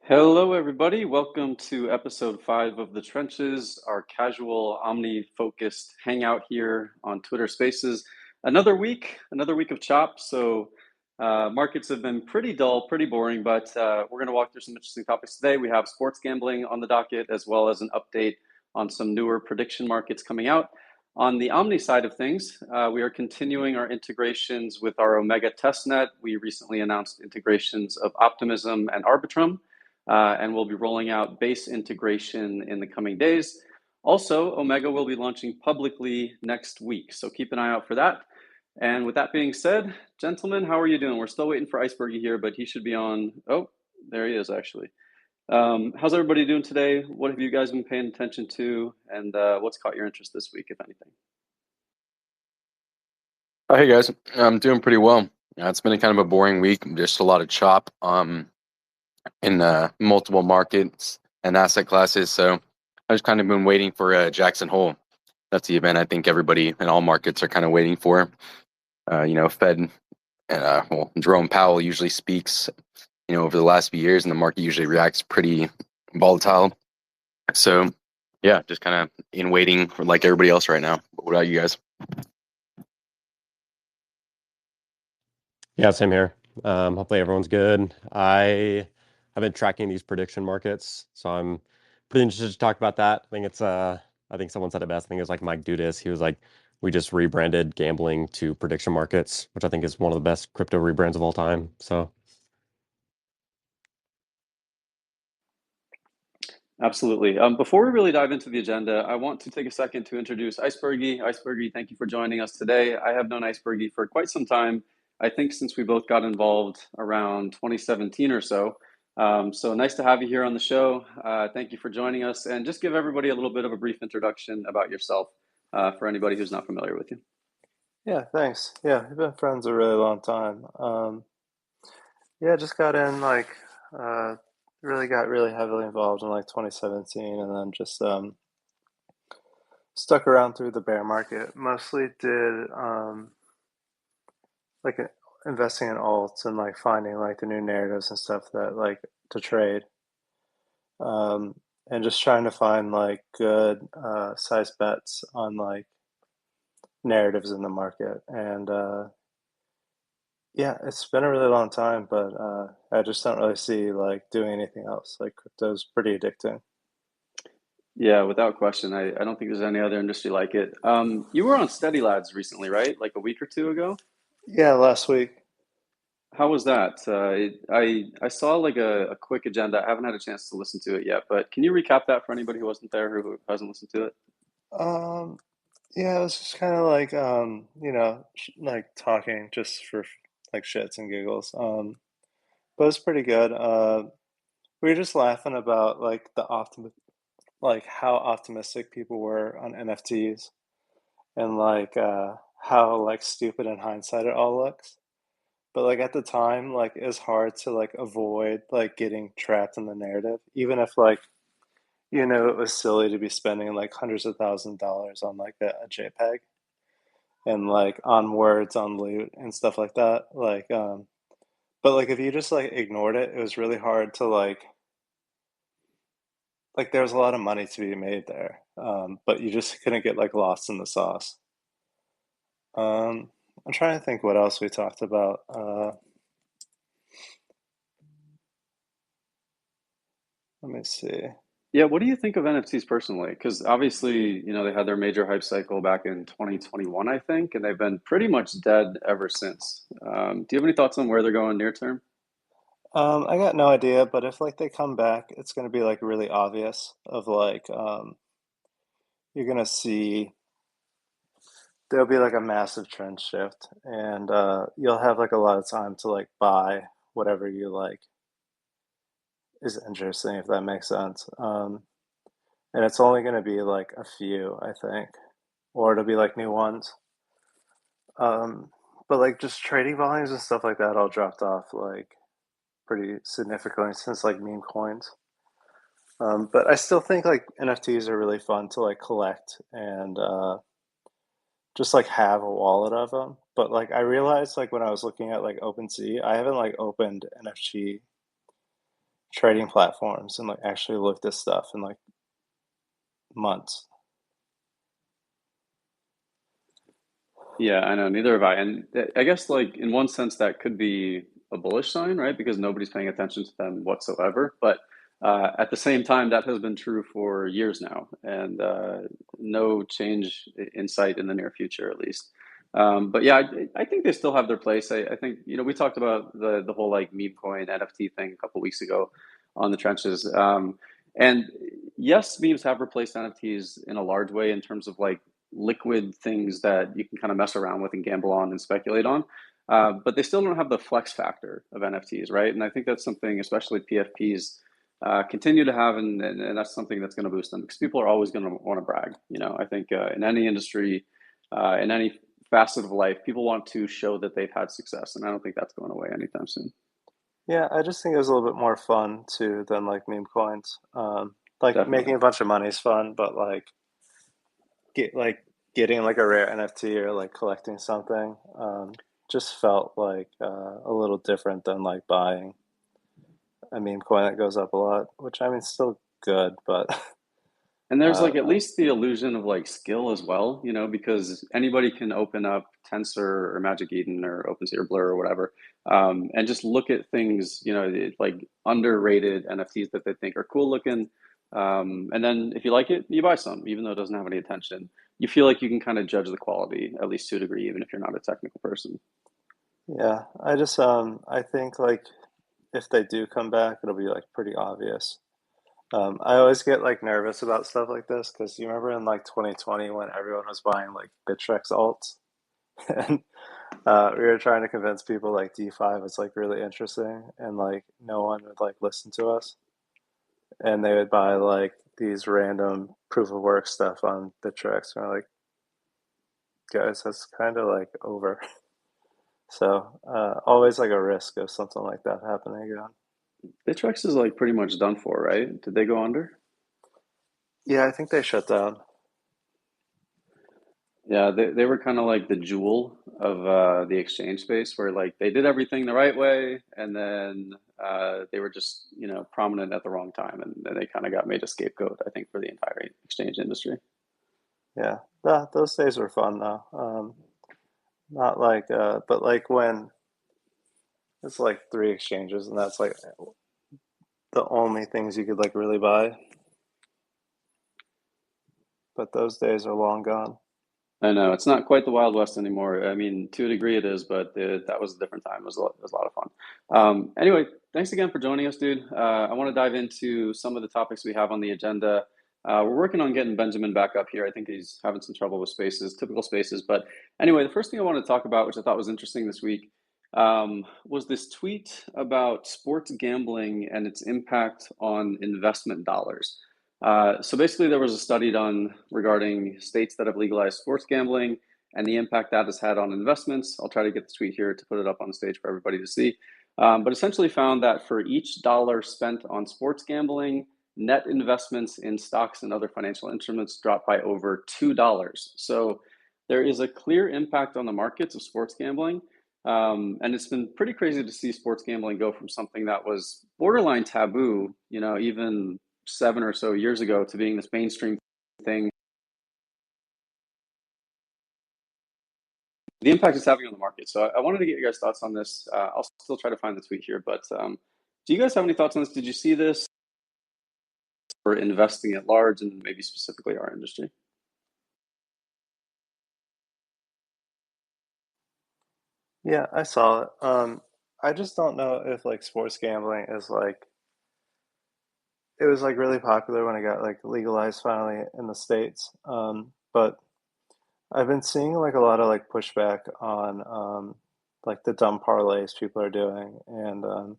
Hello, everybody. Welcome to episode 5 of The Trenches, our casual Omni focused hangout here on Twitter Spaces. Another week of chop. Markets have been pretty dull, pretty boring, but we're going to walk through some interesting topics today. We have sports gambling on the docket, as well as an update on some newer prediction markets coming out. On the Omni side of things, we are continuing our integrations with our Omega testnet. We recently announced integrations of Optimism and Arbitrum, and we'll be rolling out base integration in the coming days. Also, Omega will be launching publicly next week, so keep an eye out for that. And with that being said, gentlemen, how are you doing? We're still waiting for Icebergy here, but he should be on. Oh, there he is, actually. How's everybody doing today? What have you guys been paying attention to? And what's caught your interest this week, if anything? Oh, hey guys, I'm doing pretty well. It's been a kind of a boring week, just a lot of chop in multiple markets and asset classes. So I've just kind of been waiting for Jackson Hole. That's the event I think everybody in all markets are kind of waiting for. Fed Jerome Powell usually speaks, over the last few years, and the market usually reacts pretty volatile. So yeah, just kind of in waiting for like everybody else right now. What about you guys? Yeah, same here. Hopefully everyone's good. I have been tracking these prediction markets, so I'm pretty interested to talk about that. I think someone said it best. I think it was like Mike Dudas. He was like, we just rebranded gambling to prediction markets, which I think is one of the best crypto rebrands of all time. So Absolutely. Before we really dive into the agenda, I want to take a second to introduce Icebergy. Icebergy, thank you for joining us today. I have known Icebergy for quite some time. I think since we both got involved around 2017 or so. So nice to have you here on the show. Thank you for joining us. And just give everybody a little bit of a brief introduction about yourself for anybody who's not familiar with you. Yeah, thanks. Yeah, we've been friends a really long time. Yeah, just got in uh, really got really heavily involved in like 2017, and then just stuck around through the bear market. Mostly did like uh, investing in alts and like finding like the new narratives and stuff that like to trade. Um, and just trying to find like good size bets on like narratives in the market. And yeah, it's been a really long time, but I just don't really see like doing anything else. Like crypto's pretty addicting. Yeah, without question. I don't think there's any other industry like it. You were on Steady Lads recently, right? Like a week or two ago? Yeah, last week. How was that? I saw like a quick agenda. I haven't had a chance to listen to it yet, but can you recap that for anybody who wasn't there or who hasn't listened to it? Um, yeah, it was just kind of like like talking just for like shits and giggles. But it was pretty good. We were just laughing about like like how optimistic people were on NFTs and like how like stupid in hindsight it all looks. But like at the time, like it's hard to like avoid like getting trapped in the narrative, even if like it was silly to be spending like hundreds of thousands of dollars on like a JPEG and like on words on loot and stuff like that. But like if you just like ignored it, it was really hard to like there was a lot of money to be made there, but you just couldn't get like lost in the sauce. Um, I'm trying to think what else we talked about. Let me see. Yeah, what do you think of NFTs personally? Because obviously, they had their major hype cycle back in 2021, I think, and they've been pretty much dead ever since. Do you have any thoughts on where they're going near term? I got no idea, but if like they come back, it's gonna be like really obvious of like you're gonna see there'll be like a massive trend shift, and you'll have like a lot of time to like buy whatever you like is interesting, if that makes sense. And it's only gonna be like a few, I think, or it'll be like new ones. Um, but like just trading volumes and stuff like that all dropped off like pretty significantly since like meme coins. But I still think like NFTs are really fun to like collect and just like have a wallet of them. But like I realized like when I was looking at like OpenSea, I haven't like opened NFT trading platforms and like actually looked at stuff in like months. Yeah, I know, neither have I. And I guess like in one sense that could be a bullish sign, right? Because nobody's paying attention to them whatsoever. But at the same time, that has been true for years now, and no change in sight in the near future, at least. But yeah, I think they still have their place. I think, we talked about the whole like meme coin NFT thing a couple weeks ago on the trenches. And yes, memes have replaced NFTs in a large way in terms of like liquid things that you can kind of mess around with and gamble on and speculate on. But they still don't have the flex factor of NFTs, right? And I think that's something, especially PFPs, continue to have, and that's something that's going to boost them because people are always going to want to brag. I think in any industry, in any facet of life, people want to show that they've had success, and I don't think that's going away anytime soon. Yeah, I just think it was a little bit more fun too than like meme coins. Like Definitely. making a bunch of money is fun, but like getting like a rare NFT or like collecting something just felt like a little different than like buying a meme coin that goes up a lot, which I mean, still good, but And there's I like don't at know. least the illusion of like skill as well, because anybody can open up Tensor or Magic Eden or OpenSea or Blur or whatever, and just look at things, like underrated NFTs that they think are cool looking. And then if you like it, you buy some, even though it doesn't have any attention. You feel like you can kind of judge the quality, at least to a degree, even if you're not a technical person. Yeah, I think like if they do come back, it'll be like pretty obvious. I always get like nervous about stuff like this because you remember in like 2020 when everyone was buying like Bittrex alts and we were trying to convince people like DeFi was like really interesting and like no one would like listen to us and they would buy like these random proof of work stuff on Bittrex and we're like, guys, that's kind of like over. So always like a risk of something like that happening again. Bittrex is like pretty much done for, right? Did they go under? Yeah, I think they shut down. Yeah, they were kind of like the jewel of the exchange space where like they did everything the right way and then they were just, prominent at the wrong time and then they kind of got made a scapegoat, I think, for the entire exchange industry. Yeah, those days were fun though. Not like, but like when it's like three exchanges and that's like the only things you could like really buy. But those days are long gone. I know it's not quite the Wild West anymore. I mean, to a degree it is, but that was a different time. It was a lot of fun. Anyway, thanks again for joining us, dude. I want to dive into some of the topics we have on the agenda. We're working on getting Benjamin back up here. I think he's having some trouble with spaces, typical spaces. But anyway, the first thing I want to talk about, which I thought was interesting this week, was this tweet about sports gambling and its impact on investment dollars. So basically, there was a study done regarding states that have legalized sports gambling and the impact that has had on investments. I'll try to get the tweet here to put it up on stage for everybody to see. But essentially found that for each dollar spent on sports gambling, net investments in stocks and other financial instruments dropped by over $2. So there is a clear impact on the markets of sports gambling. And it's been pretty crazy to see sports gambling go from something that was borderline taboo, even 7 or so years ago, to being this mainstream thing. The impact it's having on the market. So I wanted to get your guys' thoughts on this. I'll still try to find the tweet here, but do you guys have any thoughts on this? Did you see this for investing at large and maybe specifically our industry? Yeah, I saw it. I just don't know if like sports gambling is like it was like really popular when it got like legalized finally in the States. But I've been seeing like a lot of like pushback on like the dumb parlays people are doing, and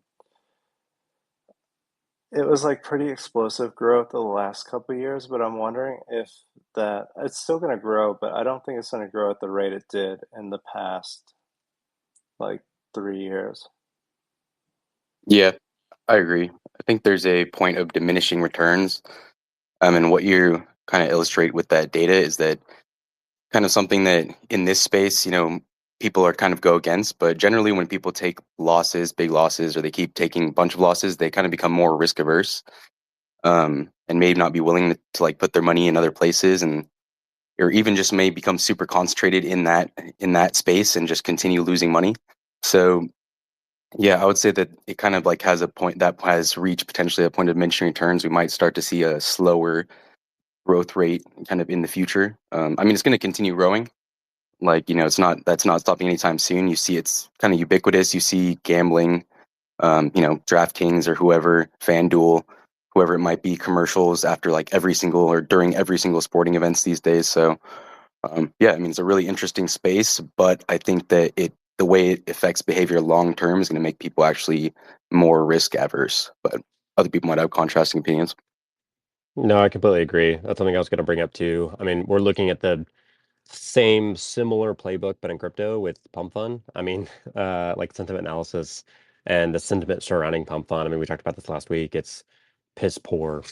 it was like pretty explosive growth the last couple of years. But I'm wondering if that it's still going to grow, but I don't think it's going to grow at the rate it did in the past like 3 years. Yeah, I agree. I think there's a point of diminishing returns. And what you kind of illustrate with that data is that kind of something that in this space, people are kind of go against. But generally, when people take losses, big losses, or they keep taking a bunch of losses, they kind of become more risk averse, and may not be willing to like put their money in other places, and or even just may become super concentrated in that space and just continue losing money. So yeah, I would say that it kind of like has a point that has reached potentially a point of diminishing returns. We might start to see a slower growth rate kind of in the future. I mean, it's going to continue growing. Like, that's not stopping anytime soon. You see it's kind of ubiquitous. You see gambling, DraftKings or whoever, FanDuel, whoever it might be, commercials after like every single or during every single sporting events these days. So yeah, I mean, it's a really interesting space, but I think that the way it affects behavior long term is going to make people actually more risk averse. But other people might have contrasting opinions. No, I completely agree. That's something I was going to bring up too. I mean, we're looking at the same similar playbook, but in crypto with pump fund. I mean, like sentiment analysis and the sentiment surrounding pump fund. I mean, we talked about this last week. It's piss poor.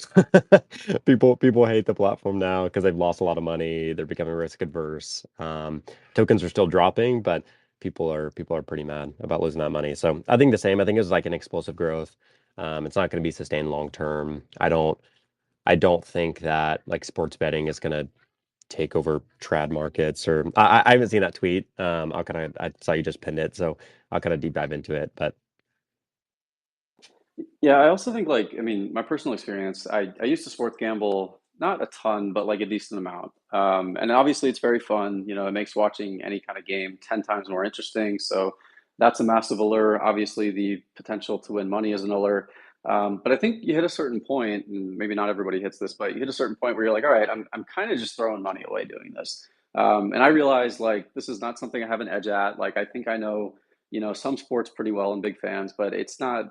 People hate the platform now because they've lost a lot of money. They're becoming risk adverse. Tokens are still dropping, but people are pretty mad about losing that money. So I think the same. I think it's like an explosive growth. It's not going to be sustained long term. I don't think that like sports betting is going to take over trad markets or I haven't seen that tweet. I saw you just pinned it, so I'll kind of deep dive into it. But Yeah, I also think like, I mean, my personal experience, I used to sports gamble, not a ton, but like a decent amount. And obviously it's very fun, it makes watching any kind of game 10 times more interesting. So that's a massive allure. Obviously the potential to win money is an allure. But I think you hit a certain point, and maybe not everybody hits this, but you hit a certain point where you're like, all right, I'm kind of just throwing money away doing this. And I realized like this is not something I have an edge at. Like I think I know some sports pretty well and big fans, but it's not,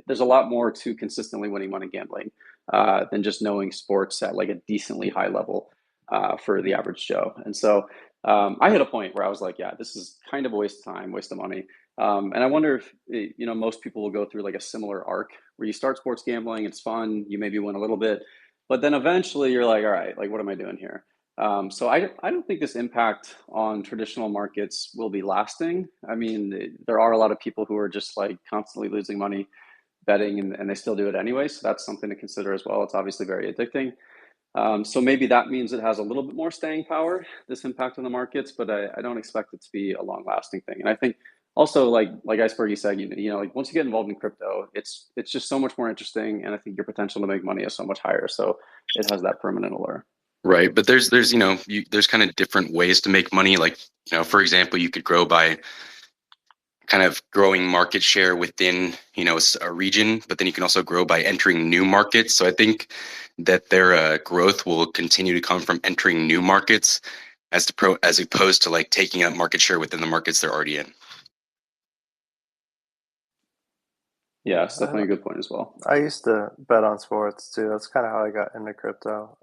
there's a lot more to consistently winning money gambling than just knowing sports at like a decently high level for the average Joe. And so I hit a point where I was like, yeah, this is kind of a waste of time, waste of money. And I wonder if, most people will go through like a similar arc where you start sports gambling, it's fun, you maybe win a little bit, but then eventually you're like, all right, like, what am I doing here? So I don't think this impact on traditional markets will be lasting. I mean, there are a lot of people who are just like constantly losing money betting and they still do it anyway. So that's something to consider as well. It's obviously very addicting. So maybe that means it has a little bit more staying power, this impact on the markets, but I don't expect it to be a long lasting thing. And I think also like Iceberg said, like once you get involved in crypto, it's just so much more interesting. And I think your potential to make money is so much higher. So it has that permanent allure. Right, but there's there's kind of different ways to make money. Like, for example, you could grow by kind of growing market share within a region, but then you can also grow by entering new markets. So I think that their growth will continue to come from entering new markets as opposed to like taking up market share within the markets they're already in. Yeah, it's definitely a good point as well. I used to bet on sports too. That's kind of how I got into crypto.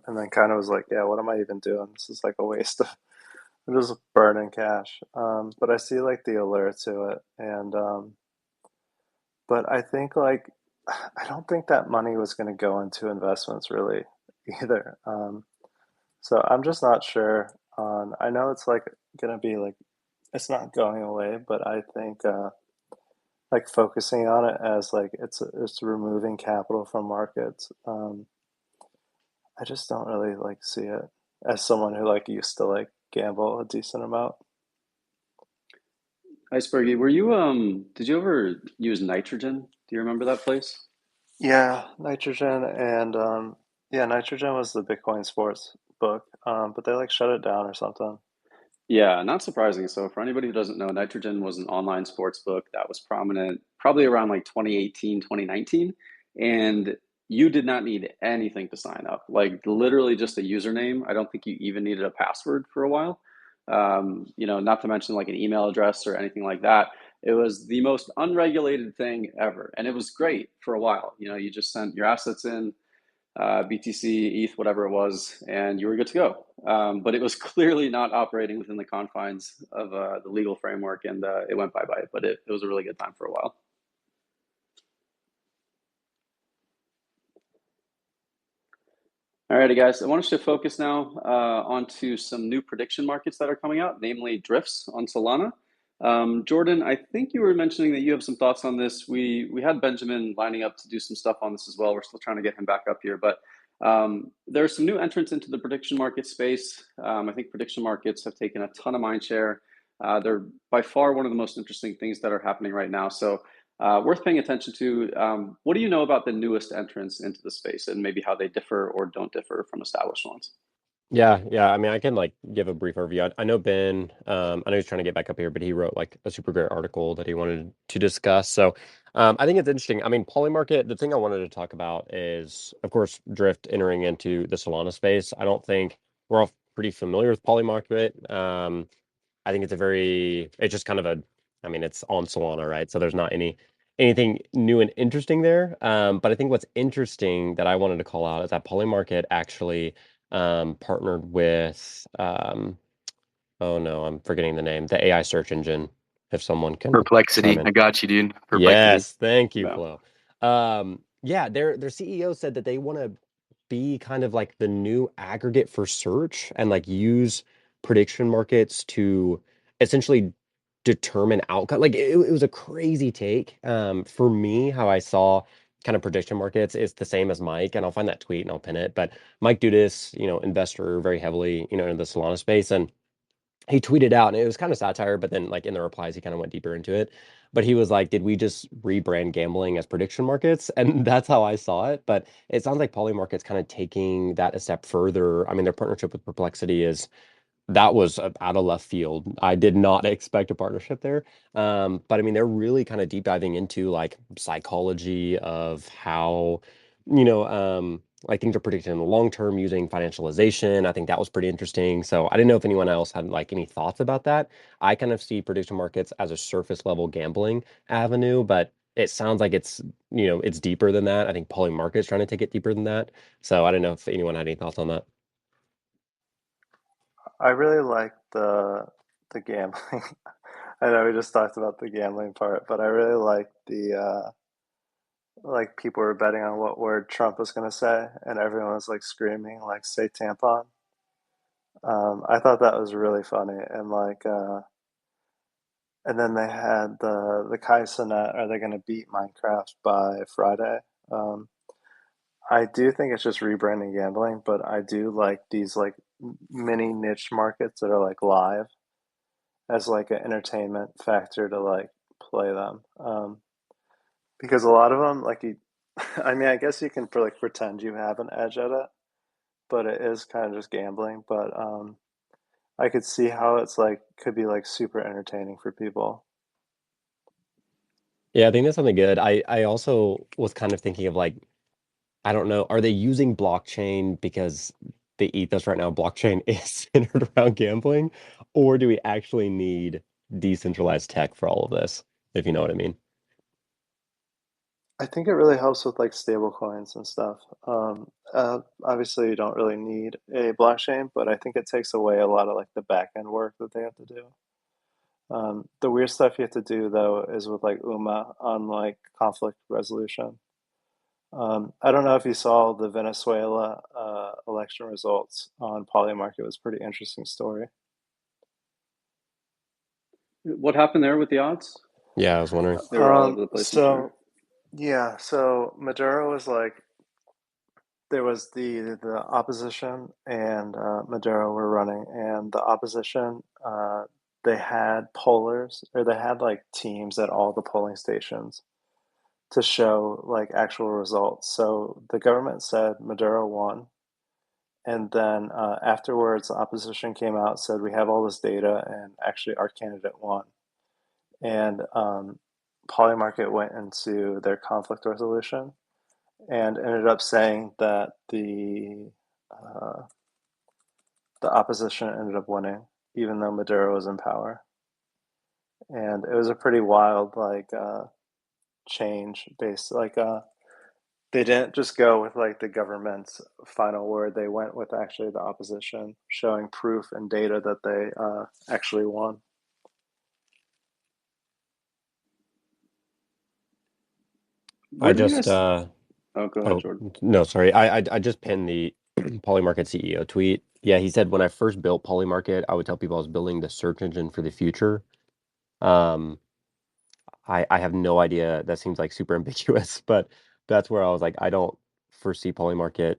And then kind of was like, yeah, what am I even doing? This is like a waste of I'm just burning cash. But I see like the allure to it. And but I think like I don't think that money was going to go into investments really either. So I'm just not sure on I know it's like going to be like it's not going away, but I think like focusing on it as like it's removing capital from markets. I just don't really like see it as someone who like used to like gamble a decent amount. Iceberg, did you ever use nitrogen? Do you remember that place? Yeah, nitrogen and yeah, nitrogen was the Bitcoin sports book, but they like shut it down or something. Yeah, not surprising. So for anybody who doesn't know, Nitrogen was an online sports book that was prominent probably around like 2018, 2019, and you did not need anything to sign up. Like literally just a username. I don't think you even needed a password for a while. Not to mention like an email address or anything like that. It was the most unregulated thing ever, and it was great for a while. You just sent your assets in, BTC, ETH, whatever it was, and you were good to go. But it was clearly not operating within the confines of the legal framework, and it went bye bye. But it was a really good time for a while. Alrighty, guys. I want to shift focus now onto some new prediction markets that are coming out, namely drifts on Solana. Jordan, I think you were mentioning that you have some thoughts on this. We had Benjamin lining up to do some stuff on this as well. We're still trying to get him back up here, but there are some new entrants into the prediction market space. I think prediction markets have taken a ton of mind share. They're by far one of the most interesting things that are happening right now. So worth paying attention to. What do you know about the newest entrants into the space and maybe how they differ or don't differ from established ones? Yeah. I mean, I can like give a brief overview. I know Ben, I know he's trying to get back up here, but he wrote like a super great article that he wanted to discuss. So I think it's interesting. I mean, Polymarket, the thing I wanted to talk about is, of course, Drift entering into the Solana space. I don't think we're all pretty familiar with Polymarket. I think it's just kind of I mean, it's on Solana, right? So there's not anything new and interesting there. But I think what's interesting that I wanted to call out is that Polymarket actually partnered with oh no, I'm forgetting the name, the AI search engine. If someone can chime Perplexity. in. I got you, dude. Perplexity. Yes, thank you, Yeah. Flo. Yeah, their CEO said that they want to be kind of like the new aggregate for search and like use prediction markets to essentially determine outcome. Like it was a crazy take. For me, how I saw kind of prediction markets is the same as Mike, and I'll find that tweet and I'll pin it. But Mike Dudas, investor very heavily, in the Solana space, and he tweeted out, and it was kind of satire, but then like in the replies, he kind of went deeper into it. But he was like, "Did we just rebrand gambling as prediction markets?" And that's how I saw it. But it sounds like Polymarket's kind of taking that a step further. I mean, their partnership with Perplexity is that was out of left field. I did not expect a partnership there. But I mean, they're really kind of deep diving into like psychology of how, like things are predicted in the long term using financialization. I think that was pretty interesting. So I didn't know if anyone else had like any thoughts about that. I kind of see prediction markets as a surface level gambling avenue, but it sounds like it's deeper than that. I think Polymarket's trying to take it deeper than that. So I don't know if anyone had any thoughts on that. I really like the gambling. I know we just talked about the gambling part, but I really like the like people were betting on what word Trump was going to say, and everyone was like screaming like "say tampon." I thought that was really funny, and and then they had the Kai Cenat, are they going to beat Minecraft by Friday? Um, I do think it's just rebranding gambling, but I do like these like mini niche markets that are like live as like an entertainment factor to like play them. Because a lot of them, like you, I mean, I guess you can like pretend you have an edge at it, but it is kind of just gambling. But I could see how it's like could be like super entertaining for people. Yeah, I think that's something good. I also was kind of thinking of like, I don't know, are they using blockchain because the ethos right now, blockchain is centered around gambling, or do we actually need decentralized tech for all of this, if you know what I mean? I think it really helps with like stable coins and stuff. Obviously, you don't really need a blockchain, but I think it takes away a lot of like the back end work that they have to do. The weird stuff you have to do though is with like UMA on like conflict resolution. I don't know if you saw the Venezuela election results on Polymarket. It was a pretty interesting story. What happened there with the odds? Yeah, I was wondering. They were all over the place, I'm sure. So yeah, so Maduro was like there was the opposition and Maduro were running, and the opposition they had pollers or they had like teams at all the polling stations to show like actual results. So the government said Maduro won, and then afterwards, the opposition came out said we have all this data, and actually our candidate won. And Polymarket went into their conflict resolution and ended up saying that uh, the opposition ended up winning, even though Maduro was in power. And it was a pretty wild change based they didn't just go with like the government's final word. They went with actually the opposition, showing proof and data that they actually won. I Where do you just guys? Oh, go ahead, oh Jordan. no, sorry. I just pinned Polymarket CEO tweet. Yeah, he said when I first built Polymarket, I would tell people I was building the search engine for the future. Um, I have no idea. That seems like super ambiguous, but that's where I was like, I don't foresee Polymarket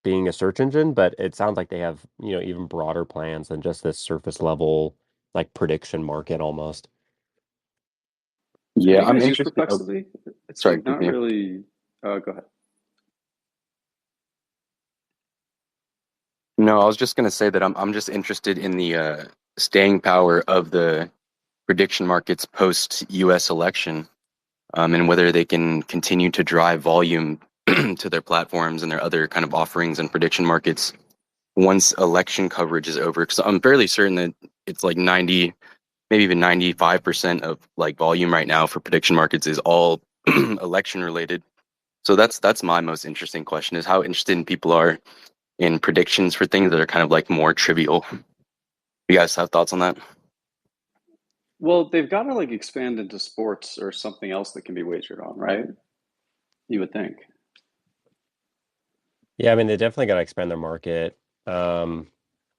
being a search engine, but it sounds like they have, even broader plans than just this surface level, like prediction market almost. Have Yeah, you I'm guys used interested. Oh, Perplexity? It's sorry, like not continue. really. Go ahead. No, I was just gonna say that I'm just interested in the staying power of the prediction markets post U.S. election, and whether they can continue to drive volume to their platforms and their other kind of offerings and prediction markets once election coverage is over. Because I'm fairly certain that it's like 90, maybe even 95% of like volume right now for prediction markets is all election related. So that's my most interesting question, is how interested people are in predictions for things that are kind of like more trivial. You guys have thoughts on that? Well, they've got to like expand into sports or something else that can be wagered on, right? You would think. Yeah, I mean, they definitely got to expand their market. Um,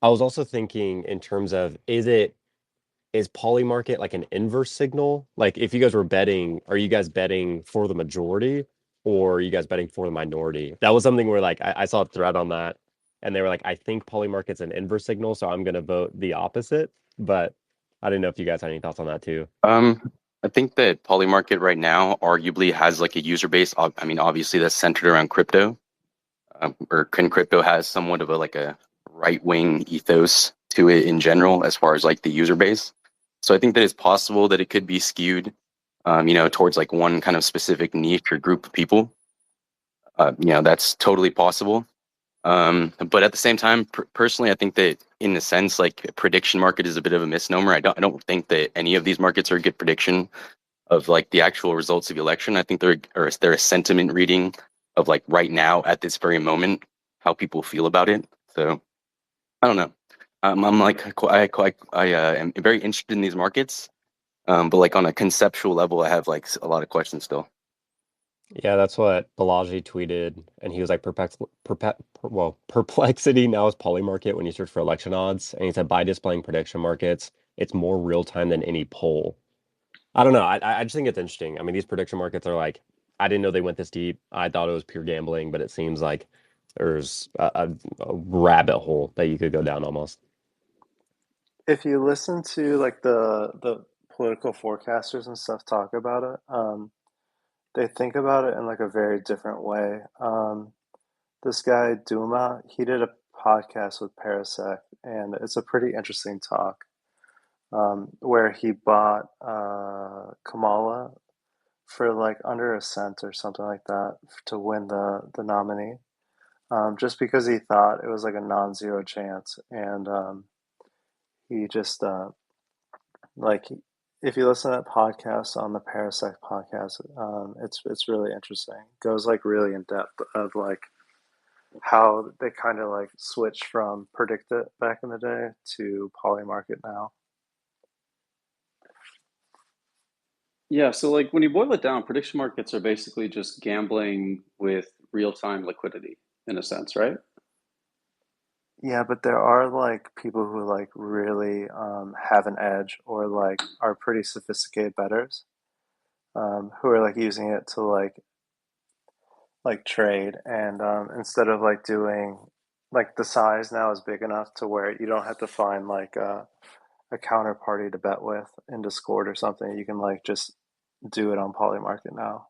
I was also thinking in terms of is poly market like an inverse signal? Like if you guys were betting, are you guys betting for the majority or are you guys betting for the minority? That was something where like I saw a thread on that and they were like, I think poly market's an inverse signal, so I'm gonna vote the opposite. But I didn't know if you guys had any thoughts on that too. I think that Polymarket right now arguably has like a user base. I mean, obviously that's centered around crypto, or crypto has somewhat of a like a right wing ethos to it in general as far as like the user base. So I think that it's possible that it could be skewed, towards like one kind of specific niche or group of people. That's totally possible. But at the same time, personally, I think that in a sense, like prediction market is a bit of a misnomer. I don't think that any of these markets are a good prediction of like the actual results of the election. I think they're a sentiment reading of like right now at this very moment how people feel about it. So I don't know. I'm like I am very interested in these markets, but like on a conceptual level, I have like a lot of questions still. Yeah, that's what Balaji tweeted, and he was like, perplexity now is poly market when you search for election odds. And he said, by displaying prediction markets, it's more real time than any poll. I don't know. I just think it's interesting. I mean, these prediction markets are like, I didn't know they went this deep. I thought it was pure gambling, but it seems like there's a rabbit hole that you could go down almost. If you listen to like the political forecasters and stuff talk about it, they think about it in like a very different way. This guy Duma, he did a podcast with Parasec, and it's a pretty interesting talk. Where he bought Kamala for like under a cent or something like that to win the nominee, just because he thought it was like a non-zero chance, and he just like if you listen to that podcast on the Parasec podcast, it's really interesting. It goes like really in depth of like how they kind of like switched from predict it back in the day to poly market now. Yeah, so like when you boil it down, prediction markets are basically just gambling with real-time liquidity in a sense, right? Yeah, but there are like people who like really have an edge or like are pretty sophisticated bettors, who are like using it to like trade, and instead of like doing like the size now is big enough to where you don't have to find like a counterparty to bet with in Discord or something. You can like just do it on Polymarket now.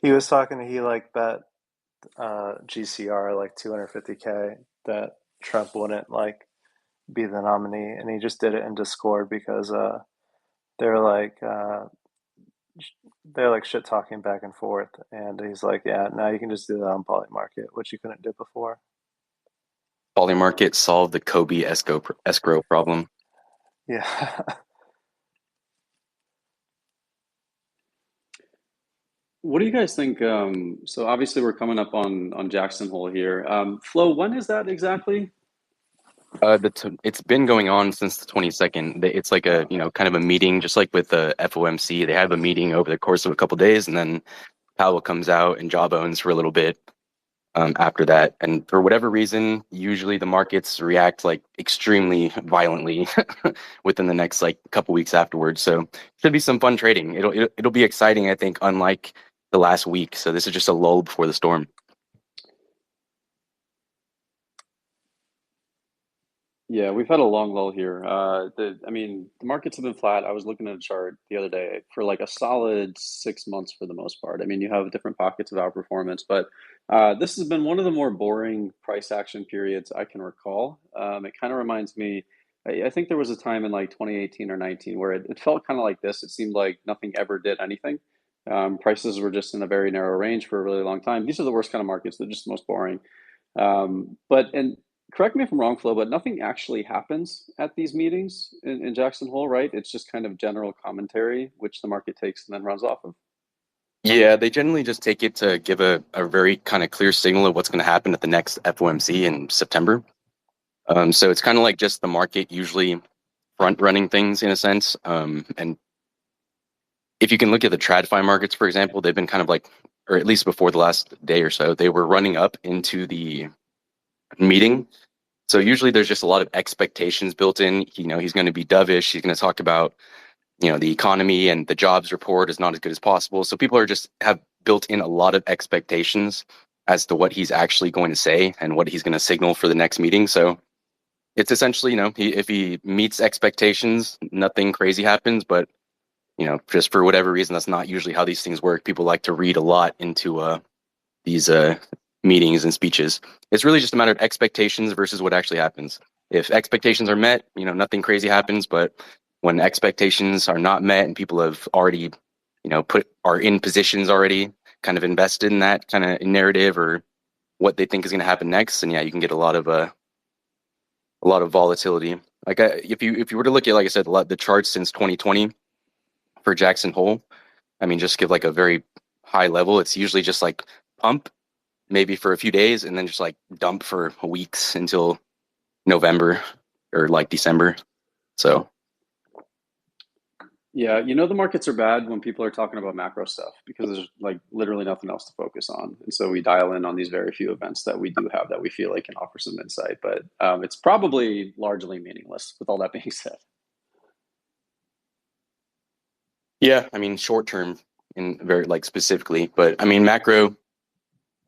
He was talking, he like bet GCR like 250K that Trump wouldn't like be the nominee, and he just did it in Discord because they're like uh, they're like shit talking back and forth, and he's like, yeah, now you can just do that on Polymarket, which you couldn't do before. Polymarket solved the Kobe escrow problem. Yeah. What do you guys think? So obviously we're coming up on Jackson Hole here. Flo, when is that exactly? It's been going on since the 22nd. It's like a kind of a meeting, just like with the FOMC. They have a meeting over the course of a couple of days, and then Powell comes out and jawbones for a little bit after that. And for whatever reason, usually the markets react like extremely violently within the next like couple weeks afterwards. So should be some fun trading. It'll be exciting, I think, unlike the last week. So this is just a lull before the storm. Yeah, we've had a long lull here. The markets have been flat. I was looking at a chart the other day for like a solid 6 months for the most part. I mean, you have different pockets of outperformance, but this has been one of the more boring price action periods I can recall. It kind of reminds me, I think there was a time in like 2018 or 19 where it felt kind of like this. It seemed like nothing ever did anything. Prices were just in a very narrow range for a really long time. These are the worst kind of markets. They're just the most boring. And correct me if I'm wrong, Flo, but nothing actually happens at these meetings in Jackson Hole, right? It's just kind of general commentary, which the market takes and then runs off of. Yeah, they generally just take it to give a very kind of clear signal of what's going to happen at the next FOMC in September. So it's kind of like just the market usually front running things in a sense. And if you can look at the TradFi markets, for example, they've been kind of like, or at least before the last day or so, they were running up into the meeting. So usually there's just a lot of expectations built in. You know, he's going to be dovish. He's going to talk about, you know, the economy and the jobs report is not as good as possible. So people are just have built in a lot of expectations as to what he's actually going to say and what he's going to signal for the next meeting. So it's essentially, you know, if he meets expectations, nothing crazy happens. But, you know, just for whatever reason, that's not usually how these things work. People like to read a lot into these meetings and speeches. It's really just a matter of expectations versus what actually happens. If expectations are met, you know, nothing crazy happens. But when expectations are not met and people have already, you know, are in positions already, kind of invested in that kind of narrative or what they think is going to happen next, and yeah, you can get a lot of volatility. Like if you were to look at, like I said, the charts since 2020 for Jackson Hole, I mean, just give like a very high level. It's usually just like pump maybe for a few days and then just like dump for weeks until November or like December. So Yeah, you know the markets are bad when people are talking about macro stuff because there's like literally nothing else to focus on. And so we dial in on these very few events that we do have that we feel like can offer some insight. But it's probably largely meaningless with all that being said. yeah, I mean, short term in very like specifically, but I mean macro.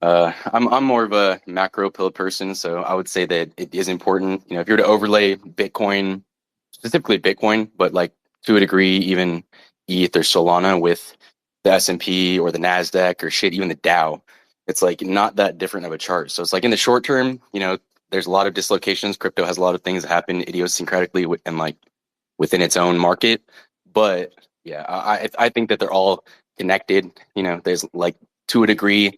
I'm more of a macro pill person, so I would say that it is important. You know, if you're to overlay Bitcoin, specifically Bitcoin, but like to a degree, even ETH or Solana with the S&P or the Nasdaq or shit, even the Dow, it's like not that different of a chart. So it's like in the short term, you know, there's a lot of dislocations. Crypto has a lot of things that happen idiosyncratically and like within its own market, but yeah, I think that they're all connected. You know, there's like to a degree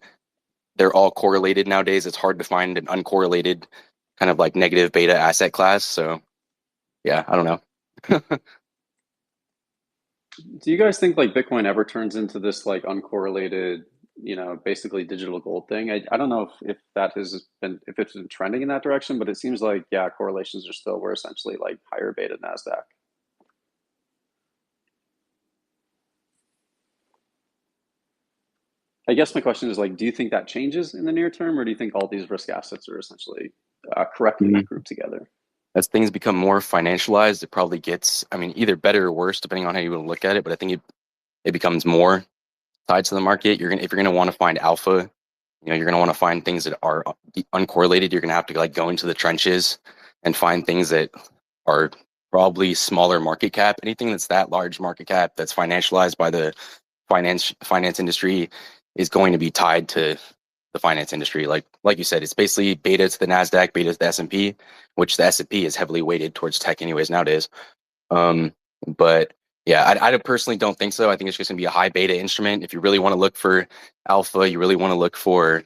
they're all correlated nowadays. It's hard to find an uncorrelated kind of like negative beta asset class. So yeah, I don't know. Do you guys think like Bitcoin ever turns into this like uncorrelated, you know, basically digital gold thing? I don't know if that has been if it's been trending in that direction, but it seems like yeah, correlations are still we're essentially like higher beta Nasdaq. I guess my question is like, do you think that changes in the near term, or do you think all these risk assets are essentially correctly Mhm. grouped together? As things become more financialized, it probably gets, I mean, either better or worse, depending on how you want to look at it. But I think it becomes more tied to the market. If you're gonna want to find alpha, you know, you're gonna want to find things that are uncorrelated. You're gonna have to like go into the trenches and find things that are probably smaller market cap. Anything that's that large market cap that's financialized by the finance industry is going to be tied to the finance industry. Like you said, it's basically beta to the Nasdaq, beta to the S&P, which the S&P is heavily weighted towards tech anyways nowadays. But yeah, I personally don't think so. I think it's just going to be a high beta instrument. If you really want to look for alpha, you really want to look for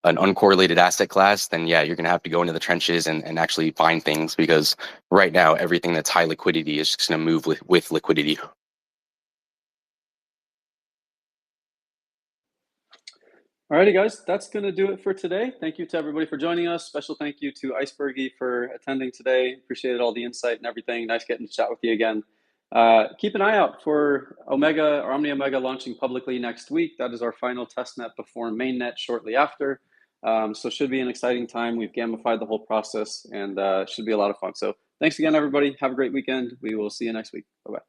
an uncorrelated asset class, then yeah, you're going to have to go into the trenches and actually find things, because right now everything that's high liquidity is just going to move with liquidity. Alrighty, guys, that's going to do it for today. Thank you to everybody for joining us. Special thank you to Icebergy for attending today. Appreciated all the insight and everything. Nice getting to chat with you again. Keep an eye out for Omega or Omni Omega launching publicly next week. That is our final testnet before mainnet shortly after. So should be an exciting time. We've gamified the whole process and should be a lot of fun. So thanks again, everybody. Have a great weekend. We will see you next week. Bye-bye.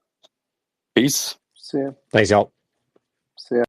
Peace. See ya. Thanks, y'all. See ya.